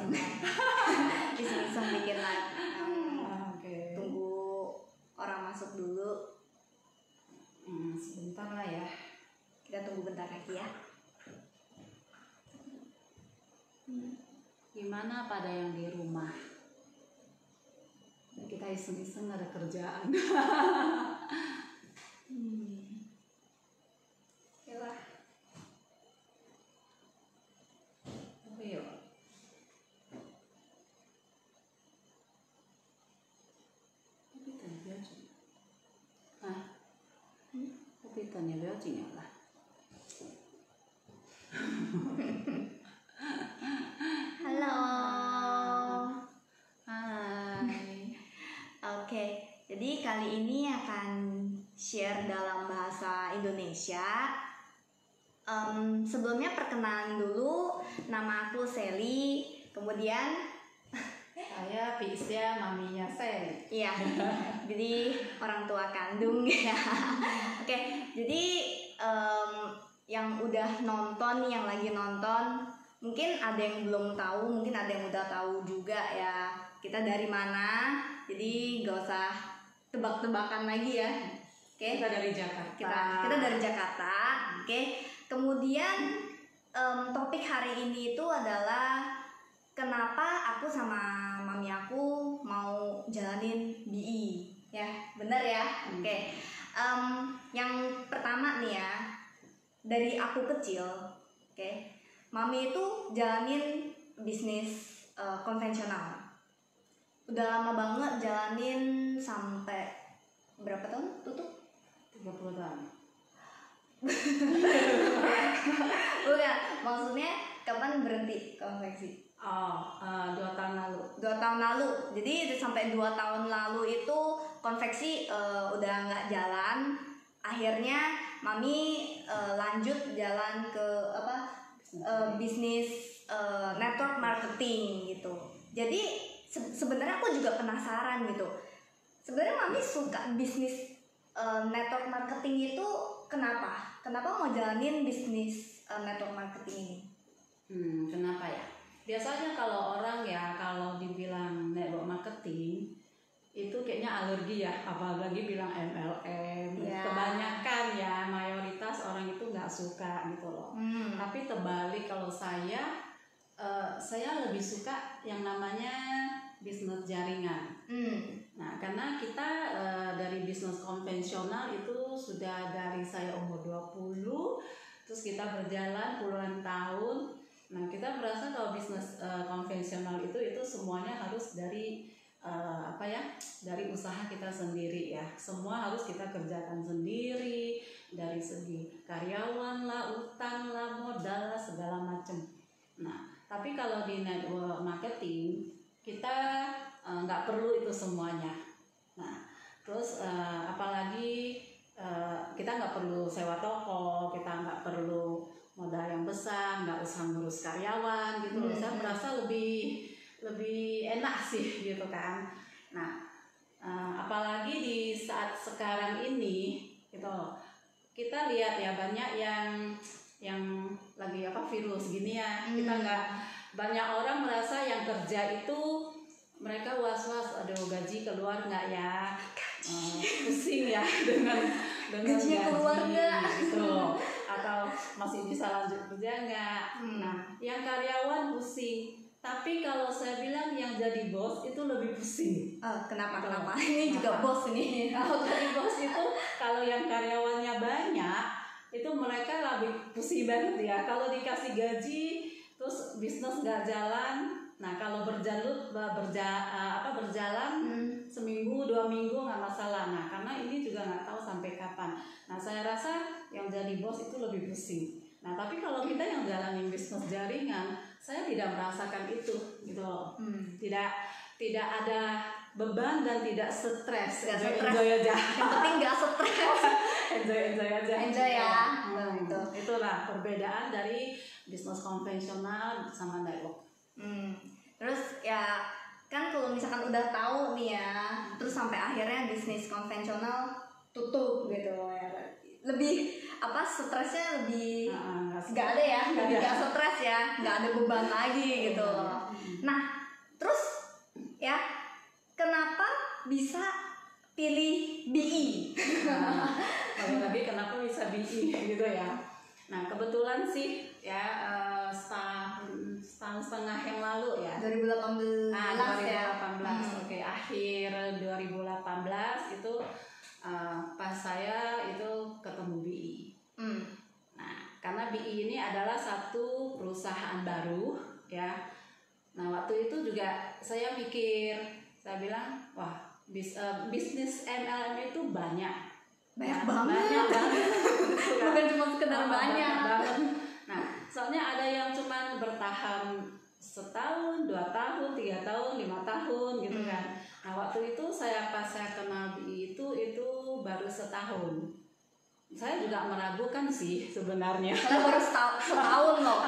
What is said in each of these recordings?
iseng-iseng iseng-iseng bikin live. Tunggu orang masuk dulu. Sebentar lah ya. Kita tunggu bentar lagi ya. Gimana pada yang di rumah? Kita iseng-iseng gak ada kerjaan. Yalah. Ayo. Tapi tanya bioji. Hah? Tapi tanya bioji lah. Halo. Hai. Oke, jadi kali ini akan share dalam bahasa Indonesia. Sebelumnya perkenalan dulu, nama aku Sally. Kemudian Saya Pisya, maminya Sally. iya, jadi orang tua kandung ya. Oke, jadi yang udah nonton, yang lagi nonton, mungkin ada yang belum tahu, mungkin ada yang udah tahu juga ya. Kita dari mana? Jadi gak usah tebak-tebakan lagi ya. Oke. Kita dari Jakarta. Kita dari Jakarta. Oke. Kemudian topik hari ini itu adalah kenapa aku sama mami aku mau jalanin BI. Ya, bener ya. Oke. Yang pertama nih ya, dari aku kecil, oke. Mami itu jalanin bisnis konvensional. Udah lama banget jalanin sampai berapa tahun tutup? 30 tahun. Bukan, maksudnya kapan berhenti konveksi? 2 tahun lalu. 2 tahun lalu. Jadi sampai 2 tahun lalu itu konveksi udah nggak jalan. Akhirnya mami lanjut jalan ke bisnis network marketing gitu. Jadi sebenarnya aku juga penasaran gitu. Sebenarnya mami suka bisnis network marketing itu kenapa? Kenapa mau jalanin bisnis network marketing ini? Kenapa ya? Biasanya kalau orang ya kalau dibilang network marketing itu kayaknya alergi ya, apalagi bilang MLM. Yeah. Kebanyakan ya mayoritas orang itu nggak suka gitu loh. Tapi terbalik kalau saya lebih suka yang namanya bisnis jaringan. Nah, karena kita dari bisnis konvensional itu sudah dari saya umur 20, terus kita berjalan puluhan tahun. Nah, kita merasa kalau bisnis konvensional itu semuanya harus dari dari usaha kita sendiri ya. Semua harus kita kerjakan sendiri, dari segi karyawan lah, utang lah, modal lah, segala macam. Nah, tapi kalau di network marketing kita nggak perlu itu semuanya. Nah, terus apalagi kita nggak perlu sewa toko, kita nggak perlu modal yang besar, nggak usah ngurus karyawan gitu. Saya merasa lebih enak sih gitu kan. Nah, apalagi di saat sekarang ini gitu, kita lihat ya banyak yang lagi virus gini ya. Kita nggak, banyak orang merasa yang kerja itu mereka was-was, aduh gaji keluar nggak ya, pusing ya dengan gaji keluar nggak gitu, atau masih bisa lanjut kerja nggak. Nah, yang karyawan pusing, tapi kalau saya bilang yang jadi bos itu lebih pusing. Kenapa? Ini juga bos ini. Kalau jadi bos itu, kalau yang karyawannya banyak itu mereka lebih pusing banget ya. Kalau dikasih gaji terus bisnis nggak jalan. Nah, kalau berjalan seminggu 2 minggu nggak masalah. Nah, karena ini juga nggak tahu sampai kapan. Nah, saya rasa yang jadi bos itu lebih pusing. Nah, tapi kalau kita yang jalanin bisnis jaringan, saya tidak merasakan itu gitu loh. Tidak ada beban dan tidak stres. Enjoy aja. Yang penting nggak stres. enjoy aja. Enjoy ya. Itulah perbedaan dari bisnis konvensional sama network. Terus ya kan kalau misalkan udah tahu nih ya, terus sampai akhirnya bisnis konvensional tutup gitu ya, lebih stresnya lebih nggak ada ya, lebih nggak stres ya, nggak ada beban lagi gitu. Nah, terus ya, kenapa bisa pilih BI? Lebih kenapa bisa BI gitu ya? Nah, kebetulan sih ya setahun setengah yang lalu ya. 2018 ya. 2018. Oke, akhir 2018 itu pas saya itu ketemu BI. Nah, karena BI ini adalah satu perusahaan baru ya. Nah, waktu itu juga saya mikir, saya bilang, wah, bisnis MLM itu banyak banget. Bukan cuma sekedar banyak banget. Nah, soalnya ada yang cuma bertahan setahun, 2 tahun, 3 tahun, 5 tahun gitu kan. Nah, waktu itu pas saya kenal BI itu baru setahun. Saya juga meragukan sih sebenarnya. Saya baru setahun loh.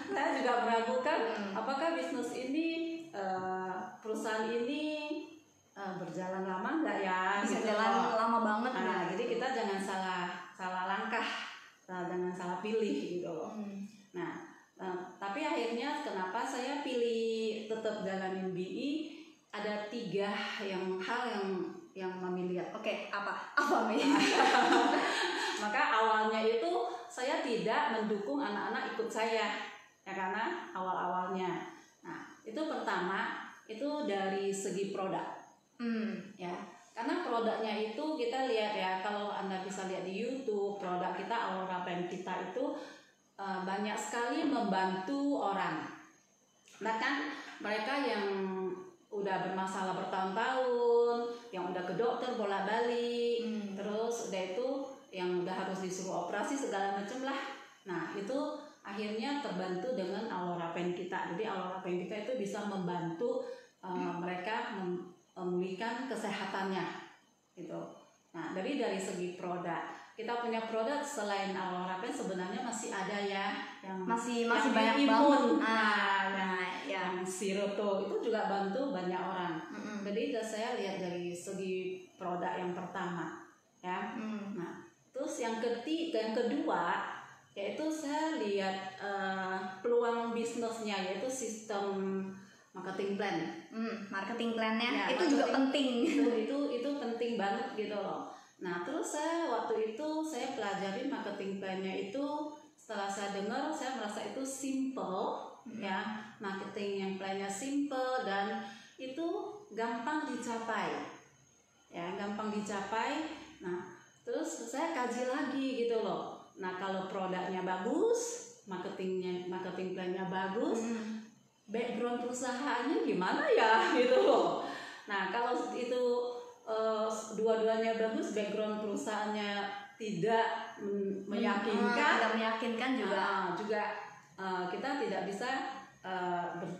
Saya juga meragukan apakah bisnis ini, perusahaan ini berjalan lama nggak ya? Bisa gitu jalan lama banget. Nah, jadi kita jangan salah langkah, jangan salah pilih gitu loh. Nah, tapi akhirnya kenapa saya pilih tetap jalanin BI? Ada 3 hal yang memilih. Oke, apa Mi? Maka awalnya itu saya tidak mendukung anak-anak ikut saya ya, karena awal-awalnya. Nah, itu pertama itu dari segi produk. Ya, karena produknya itu kita lihat ya, kalau Anda bisa lihat di YouTube, produk kita Aurora Pen kita itu banyak sekali membantu orang. Bahkan mereka yang udah bermasalah bertahun-tahun, yang udah ke dokter bolak-balik, terus udah itu yang udah harus disuruh operasi segala macam lah. Nah, itu akhirnya terbantu dengan Aurora Pen kita. Jadi Aurora Pen kita itu bisa membantu mereka memulihkan kesehatannya gitu. Nah, dari segi produk, kita punya produk selain Aurora Pen sebenarnya masih ada ya, yang masih banyak banget. Yang Siroto itu juga bantu banyak orang. Jadi saya lihat dari segi produk yang pertama ya. Nah, terus yang kedua yaitu saya lihat peluang bisnisnya, yaitu sistem marketing plan. Marketing plannya ya, itu juga penting. Itu penting banget gitu loh. Nah, terus waktu itu saya pelajari marketing plannya itu, setelah saya dengar saya merasa itu simple ya, marketing yang plannya simple dan itu gampang dicapai. Ya, gampang dicapai. Nah, terus saya kaji lagi gitu loh. Nah, kalau produknya bagus, marketing plannya bagus, background perusahaannya gimana ya gitu loh. Nah, kalau itu dua-duanya bagus, background perusahaannya tidak meyakinkan, juga kita tidak bisa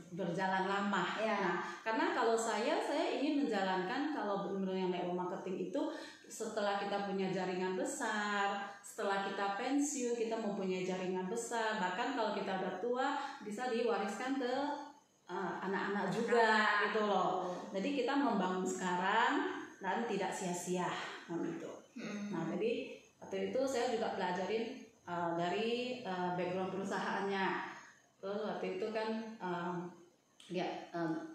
berjalan lama. Nah, karena kalau saya ingin menjalankan, kalau benar-benar yang network marketing itu setelah kita punya jaringan besar, setelah kita pensiun kita mempunyai jaringan besar, bahkan kalau kita udah tua bisa diwariskan ke anak-anak juga gitu loh. Jadi kita membangun sekarang dan tidak sia-sia gitu. Nah, jadi waktu itu saya juga pelajarin dari background perusahaannya. Terus waktu itu kan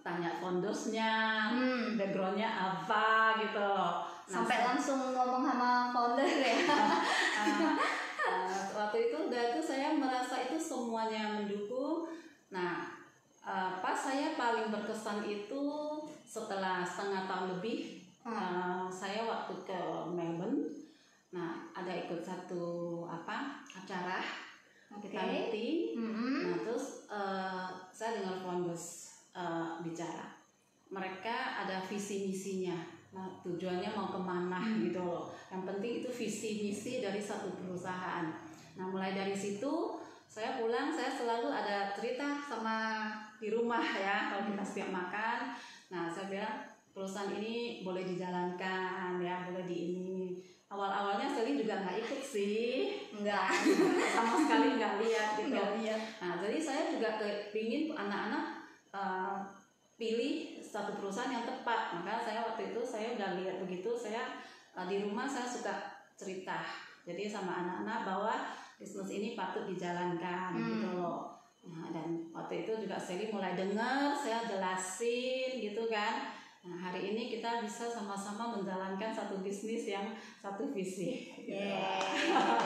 tanya foundersnya, backgroundnya apa gitu loh. Sampai langsung ngomong sama founder ya. Waktu itu saya merasa itu semuanya mendukung. Nah, pas saya paling berkesan itu setelah setengah tahun lebih, saya waktu ke Melbourne. Nah, ada ikut satu acara, kita meeting. Nah, terus saya dengar founders bicara. Mereka ada visi misinya. Nah, tujuannya mau kemana gitu loh. Yang penting itu visi misi dari satu perusahaan. Nah, mulai dari situ saya pulang, saya selalu ada cerita sama di rumah ya, kalau kita setiap makan. Nah, saya bilang perusahaan ini boleh dijalankan ya, boleh di ini. Awal-awalnya sekali juga nggak ikut sih, nggak sama sekali nggak lihat gitu. Nah, jadi saya juga kepingin anak-anak pilih satu perusahaan yang tepat. Maka saya waktu itu saya udah lihat begitu, saya di rumah saya suka cerita. Jadi sama anak-anak bahwa bisnis ini patut dijalankan gitu loh. Nah, dan waktu itu juga Sally mulai dengar, saya jelasin gitu kan. Nah, hari ini kita bisa sama-sama menjalankan satu bisnis yang satu visi. Gitu.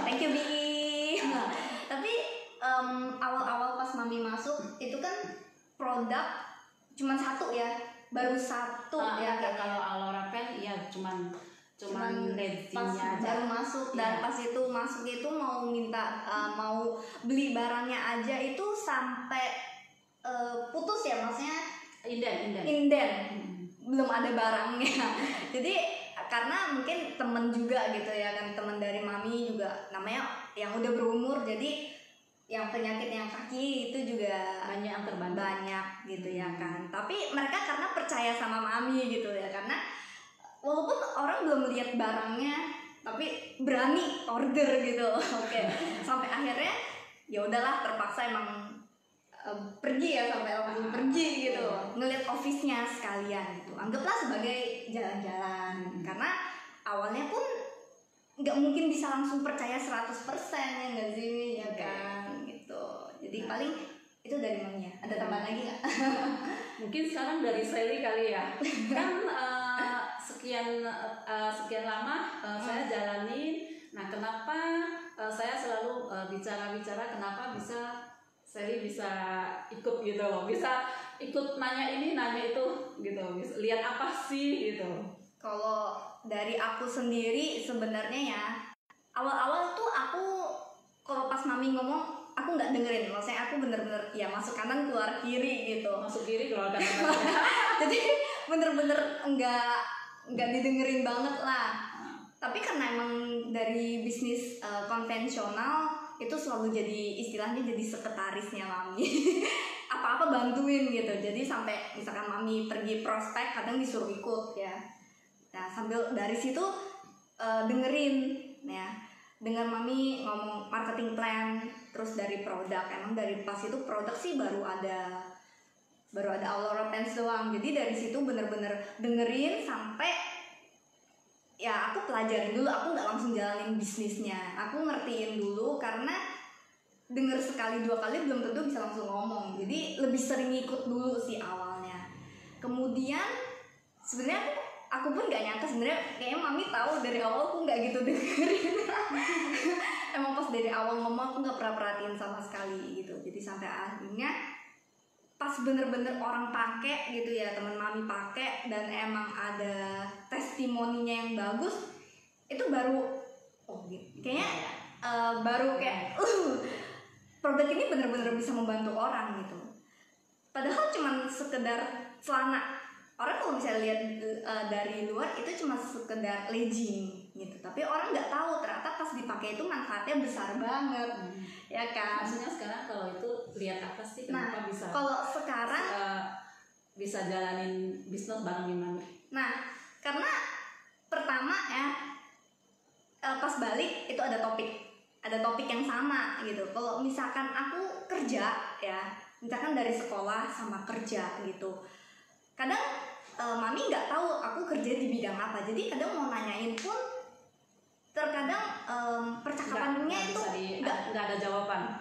Thank you, Bi. Tapi awal-awal pas Mami masuk itu kan produk cuma satu ya, baru satu ya. Kalau Alora Pen ya cuman pas baru masuk dan pas itu masuk itu mau minta mau beli barangnya aja itu sampai putus ya, maksudnya inden. Belum ada barangnya. Jadi karena mungkin temen juga gitu ya kan, temen dari Mami juga namanya yang udah berumur, jadi yang penyakit yang kaki itu juga banyak yang terbantu, banyak gitu ya kan. Tapi mereka karena percaya sama Mami gitu ya, karena walaupun orang belum lihat barangnya tapi berani order gitu. Oke. Sampai akhirnya ya udahlah, terpaksa emang pergi ya, sampai langsung pergi gitu, ngeliat office-nya sekalian gitu, anggaplah sebagai jalan-jalan. Karena awalnya pun nggak mungkin bisa langsung percaya 100% ya nggak sih ya kan gitu. Jadi paling itu dari Mami ya. Ada tambahan lagi nggak? Mungkin sekarang dari Sally kali ya. Kan sekian lama saya jalanin. Nah, kenapa saya selalu bicara kenapa bisa Sally bisa ikut gitu loh, bisa ikut nanya ini nanya itu gitu, lihat apa sih gitu. Kalau dari aku sendiri sebenarnya ya, awal-awal tuh aku kalau pas Mami ngomong aku nggak dengerin, maksudnya aku bener-bener ya masuk kanan keluar kiri gitu. Masuk kiri keluar kanan. Jadi bener-bener nggak didengerin banget lah. Tapi karena emang dari bisnis konvensional itu selalu jadi istilahnya jadi sekretarisnya Mami. Apa-apa bantuin gitu. Jadi sampai misalkan Mami pergi prospek kadang disuruh ikut ya. Nah, sambil dari situ dengerin ya. Dengan Mami ngomong marketing plan, terus dari produk. Emang dari pas itu produk sih baru ada Alora Pens doang. Jadi dari situ bener-bener dengerin sampai ya aku pelajarin dulu, aku nggak langsung jalanin bisnisnya, aku ngertiin dulu karena denger sekali dua kali belum tentu bisa langsung ngomong, jadi lebih sering ikut dulu sih awalnya. Kemudian sebenarnya aku pun nggak nyangka sebenarnya, kayaknya Mami tahu dari awal aku nggak gitu dengerin. Emang pas dari awal ngomong aku nggak pernah perhatiin sama sekali gitu, jadi sampai akhirnya pas bener-bener orang pakai gitu ya, teman Mami pakai dan emang ada testimoninya yang bagus, itu baru gitu. Kayaknya baru kayak produk ini bener-bener bisa membantu orang gitu. Padahal cuma sekedar celana. Orang kalau misalnya lihat dari luar itu cuma sekedar legging gitu, tapi orang nggak tahu ternyata pas dipakai itu manfaatnya besar banget. Ya kan? Maksudnya sekarang kalau itu lihat apa sih, kenapa bisa? Kalau sekarang bisa jalanin bisnis bareng Mami. Nah, karena pertama ya pas balik itu ada topik yang sama gitu. Kalau misalkan aku kerja ya, misalkan dari sekolah sama kerja gitu, kadang Mami nggak tahu aku kerja di bidang apa, jadi kadang mau nanyain pun terkadang percakapannya itu nggak ada jawaban.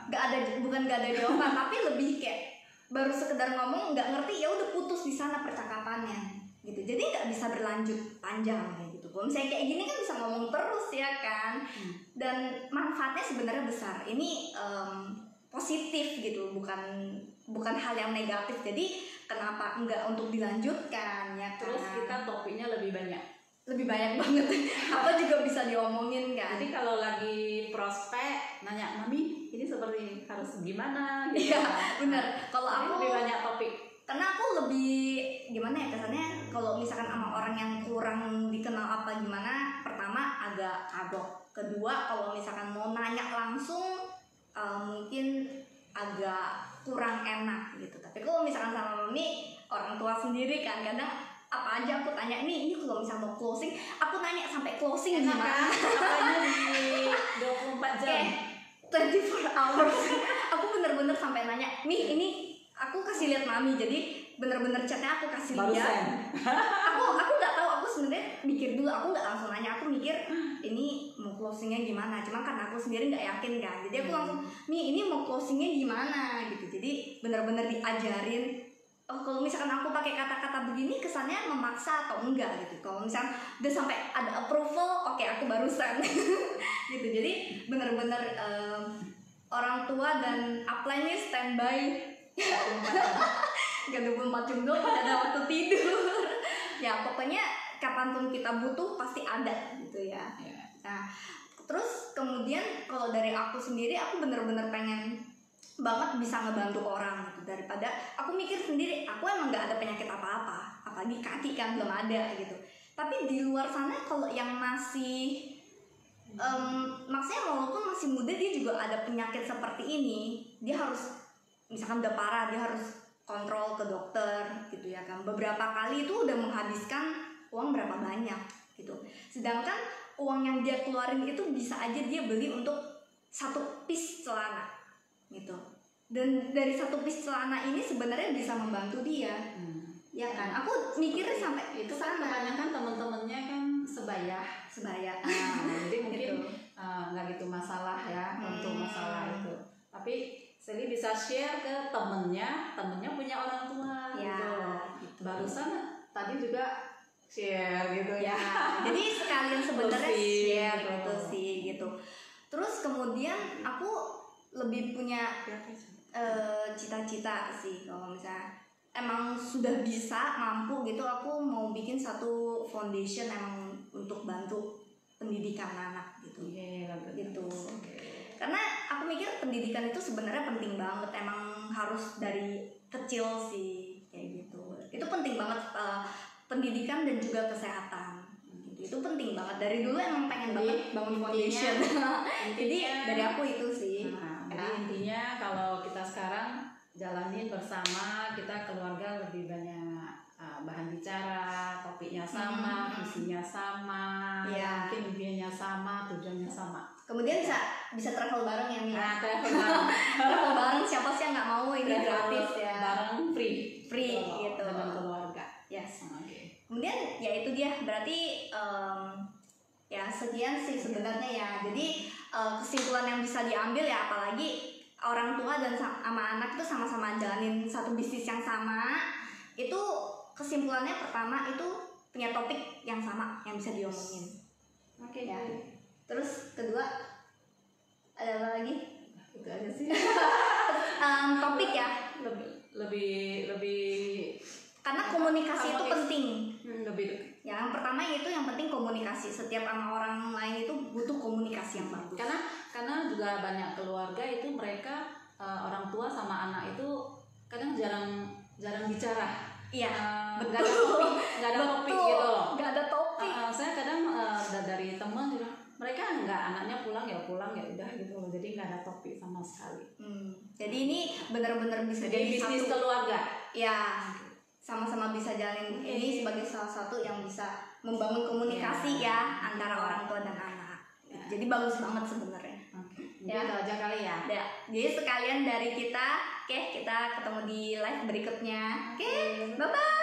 Bukan nggak ada jawaban, tapi lebih kayak baru sekedar ngomong nggak ngerti ya udah putus di sana percakapannya gitu. Jadi nggak bisa berlanjut panjang kayak gitu. Kalau misalnya kayak gini kan bisa ngomong terus ya kan. Dan manfaatnya sebenarnya besar. Ini positif gitu, bukan hal yang negatif. Jadi kenapa enggak untuk dilanjutkan ya kan? Terus kita topiknya lebih banyak banget. Apa juga bisa diomongin kan. Jadi kalau lagi prospek nanya Mami ini seperti harus gimana gitu. Iya benar. Kalau aku lebih banyak topik, karena aku lebih gimana ya kesannya, kalau misalkan sama orang yang kurang dikenal apa gimana, pertama agak kagok, kedua kalau misalkan mau nanya langsung mungkin agak kurang enak gitu. Tapi kalau misalkan sama Mami, orang tua sendiri kan kadang apa aja aku tanya, ini kalau misalnya mau closing aku nanya sampai closing gimana. Apanya di 24 jam 24 hours. Aku bener-bener sampai nanya, nih ini aku kasih lihat Mami, jadi bener-bener chatnya aku kasih lihat. Aku nggak tahu, aku sebenarnya mikir dulu dulu aku nggak langsung nanya, aku mikir ini mau closingnya gimana, cuma kan aku sendiri nggak yakin kan, jadi aku langsung ini mau closingnya gimana gitu. Jadi benar-benar diajarin, oh kalau misalkan aku pakai kata-kata begini kesannya memaksa atau enggak gitu. Kalau misalkan udah sampai ada approval, oke, aku baru send gitu. Jadi benar-benar orang tua dan upline-nya standby gak 24 jam doang, ada waktu tidur ya pokoknya kapanpun kita butuh pasti ada gitu ya. Nah terus kemudian kalau dari aku sendiri, aku bener-bener pengen banget bisa ngebantu orang gitu, daripada aku mikir sendiri aku emang gak ada penyakit apa-apa, apalagi kaki kan belum ada gitu. Tapi di luar sana kalau yang masih maksudnya walaupun masih muda dia juga ada penyakit seperti ini, dia harus misalkan udah parah dia harus kontrol ke dokter gitu ya kan, beberapa kali itu udah menghabiskan uang berapa banyak gitu. Sedangkan uang yang dia keluarin itu bisa aja dia beli untuk 1 piece celana gitu, dan dari 1 piece celana ini sebenarnya bisa membantu dia. Ya kan, aku mikirnya sampai itu kan kebanyakan temen-temennya kan sebaya. Jadi mungkin nggak gitu masalah ya untuk masalah itu, tapi Sally bisa share ke temennya punya orang tua ya, gitu. Barusan tadi juga share gitu ya. Jadi sekalian sebenarnya share gitu sih gitu. Terus kemudian aku lebih punya cita-cita sih, kalau misalnya emang sudah bisa mampu gitu, aku mau bikin satu foundation emang untuk bantu pendidikan anak gitu. Gitu. Karena aku mikir pendidikan itu sebenarnya penting banget, emang harus dari kecil sih kayak gitu. Itu penting banget, pendidikan dan juga kesehatan gitu. Itu penting banget, dari dulu emang pengen banget bangun foundation. Jadi dari aku itu sih. Jadi intinya kalau kita sekarang jalanin bersama, kita keluarga lebih banyak bahan bicara, topiknya sama, visinya sama, mungkin impiannya sama, tujuannya sama. Kemudian bisa travel bareng ya Mia. Travel bareng. Travel bareng, siapa sih yang nggak mau, ini gratis ya. Bareng free gitu dengan keluarga. Yes. Kemudian ya itu dia, berarti ya sekian sih sebenarnya ya. Jadi kesimpulan yang bisa diambil ya, apalagi orang tua dan sama anak itu sama-sama jalanin satu bisnis yang sama, itu kesimpulannya pertama itu punya topik yang sama yang bisa diomongin. Ya. Terus kedua ada apa lagi? Itu aja sih. Topik ya. Lebih karena komunikasi itu penting. Ya, yang pertama itu yang penting komunikasi. Setiap sama orang lain itu butuh komunikasi yang bagus. Karena juga banyak keluarga itu mereka orang tua sama anak itu kadang jarang bicara. Iya. Nggak ada topik gitu loh. Nggak ada topik. Saya kadang dari teman juga, mereka nggak, anaknya pulang ya udah gitu loh. Jadi nggak ada topik sama sekali. Jadi ini benar-benar bisa jadi bisnis keluarga. Ya. Sama-sama bisa jalanin ini sebagai salah satu yang bisa membangun komunikasi ya antara orang tua dan anak. Jadi bagus banget sebenarnya. Ya, itu aja kali ya. Jadi sekalian dari kita, kita ketemu di live berikutnya. Bye bye.